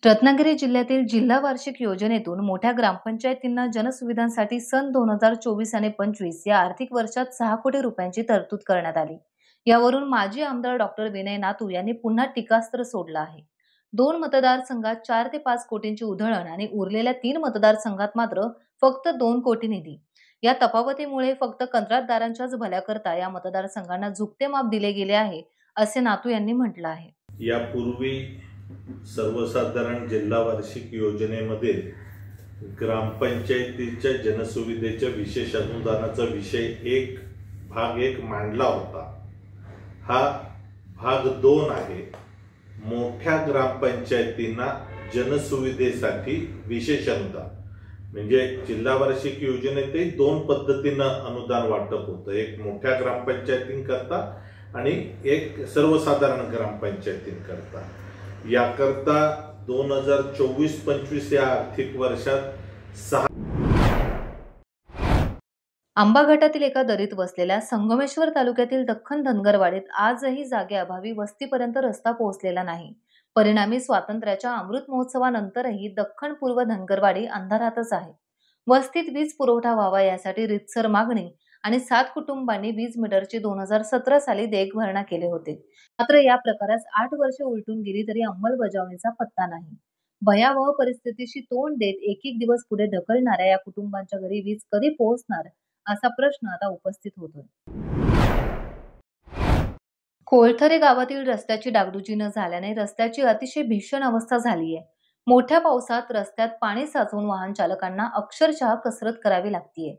रत्नागिरी जिल्ह्यातील जिल्हा वार्षिक योजनेतून मोठ्या ग्रामपंचायतींना जनसुविधांसाठी सन 2024 आणि 25 या आर्थिक वर्षात 6 कोटी रुपयांची तरतूद करण्यात आली। यावरून माजी आमदार डॉक्टर विनय नातू यांनी पुन्हा टीकास्त्र सोडलं आहे। 2 मतदारसंघात 4 ते 5 कोटींची उधळण आणि उरलेल्या 3 मतदारसंघात मात्र फक्त 2 कोटी निधी। या तफावतीमुळे फक्त कंत्राटदारांच्याच भल्याकरता या मतदारसंघांना झुकते माप दिले गेले आहे, असे नातू यांनी म्हटलं आहे। यापूर्वी सर्वसाधारण जिल्हा वार्षिक योजनेमध्ये ग्रामपंचायतीच्या जनसुविधेच्या विशेष अनुदानाचा विषय भाग 1 मांडला होता। हा भाग 2 आहे। मोठ्या ग्रामपंचायतींना जनसुविधेसाठी विशेष अनुदान, म्हणजे जिल्हा वार्षिक योजनेतही 2 पद्धतीनं अनुदान वाटप होतं, एक मोठ्या ग्रामपंचायतींकरता आणि एक सर्वसाधारण ग्रामपंचायतींकरता। याकरता 2024-25 या आर्थिक वर्षात 6 आंबा घाटातील एका दरीत वसलेल्या संगमेश्वर तालुक्यातील दख्खन धनगरवाडीत आजही जागेअभावी वस्तीपर्यंत रस्ता पोहोचलेला नाही। परिणामी स्वातंत्र्याच्या अमृत महोत्सवानंतरही दख्खन पूर्व धनगरवाडी अंधारातच आहे। वस्तीत वीज पुरवठा व्हावा यासाठी रितसर मागणी आणि 7 कुटुंबांनी वीज मीटरची 2017 साली देखभरणा केले होते। मात्र या प्रकारास 8 वर्षे उलटून गेली तरी अंमलबजावणीचा पत्ता नाही। भयावह परिस्थितीशी तोंड देत एक दिवस पुढे ढकलणाऱ्या या कुटुंबांच्या घरी वीज कधी पोहोचणार असा प्रश्न आता उपस्थित होतोय। कोळथरे गावातील रस्त्याची डागडुजी न झाल्याने रस्त्याची अतिशय भीषण अवस्था झाली आहे। मोठ्या पावसात रस्त्यात पाणी साचून वाहन चालकांना अक्षरशः कसरत करावी लागतीये।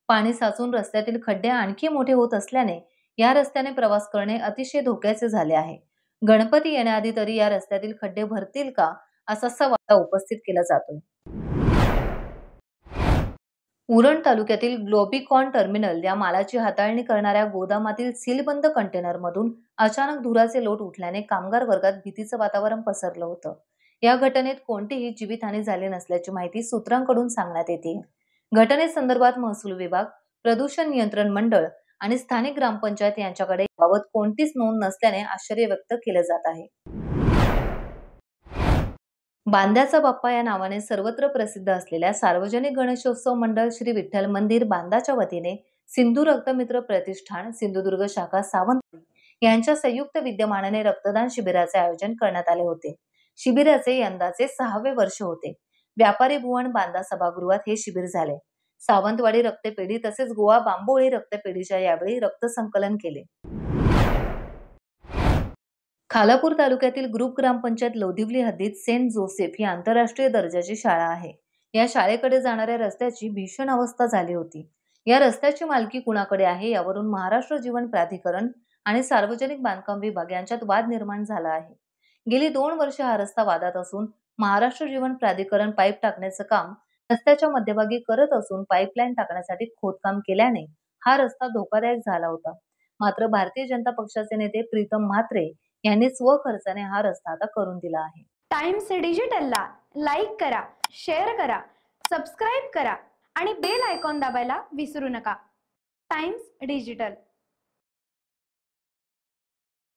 पाणी साचून रस्त्यातील खड्डे आणखी मोठे होत असल्याने या रस्त्याने प्रवास करणे अतिशय धोक्याचे झाले आहे। गणपती येण्याआधी तरी या रस्त्यातील खड्डे भरतील का असा सवाल उपस्थित केला जातोय। उरण तालुक्यातील ग्लोबिकॉन टर्मिनल या मालाची हाताळणी करणाऱ्या गोदामातील सीलबंद कंटेनरमधून अचानक धुराचे लोट उठल्याने कामगार वर्गात भीतीचं वातावरण पसरलं होतं। या घटनेत कोणतीही जीवितहानी झाली नसल्याची माहिती सूत्रांकडून सांगण्यात येते। घटनेसंदर्भात महसूल विभाग, प्रदूषण नियंत्रण मंडळ आणि स्थानिक ग्रामपंचायत यांच्याकडे याबाबत कोणतीच नोंद नसल्याने आश्चर्य व्यक्त केले जात आहे। बांद्याचा बाप्पा या नावाने सर्वत्र प्रसिद्ध असलेल्या सार्वजनिक गणेशोत्सव मंडळ श्री विठ्ठल मंदिर बांदाच्या वतीने सिंधू रक्तमित्र प्रतिष्ठान सिंधुदुर्ग शाखा सावंतवाडी यांच्या संयुक्त विद्यमानाने रक्तदान शिबिराचे आयोजन करण्यात आले होते। शिबिराचे यंदाचे 6वे वर्ष होते। व्यापारी भुवन बांदा सभागृहात हे शिबिर झाले। सावंतवाडी रक्तपेढी तसेच गोवा बांबोळी रक्तपेढीच्या यावेळी रक्त संकलन केले। खालापूर तालुक्यातील ग्रुप ग्रामपंचायत लोधिवली हद्दीत सेंट जोसेफ ही आंतरराष्ट्रीय दर्जाची शाळा आहे। या शाळेकडे जाणाऱ्या रस्त्याची भीषण अवस्था झाली होती। या रस्त्याची मालकी कुणाकडे आहे यावरून महाराष्ट्र जीवन प्राधिकरण आणि सार्वजनिक बांधकाम विभाग यांच्यात वाद निर्माण झाला आहे। गेली 2 वर्ष हा रस्ता वादात असून महाराष्ट्र जीवन प्राधिकरण पाईप टाकण्याचं काम रस्त्याच्या मध्यभागी करत असून पाईपलाईन टाकण्यासाठी खोदकाम केल्याने हा रस्ता धोकादायक झाला होता। मात्र भारतीय जनता पक्षाचे नेते प्रीतम म्हात्रे यांनी स्वखर्चाने हा रस्ता आता करून दिला आहे। टाइम्स डिजिटलला लाईक करा, शेअर करा, सबस्क्राइब करा आणि बेल आयकॉन दाबायला विसरू नका। Times digital.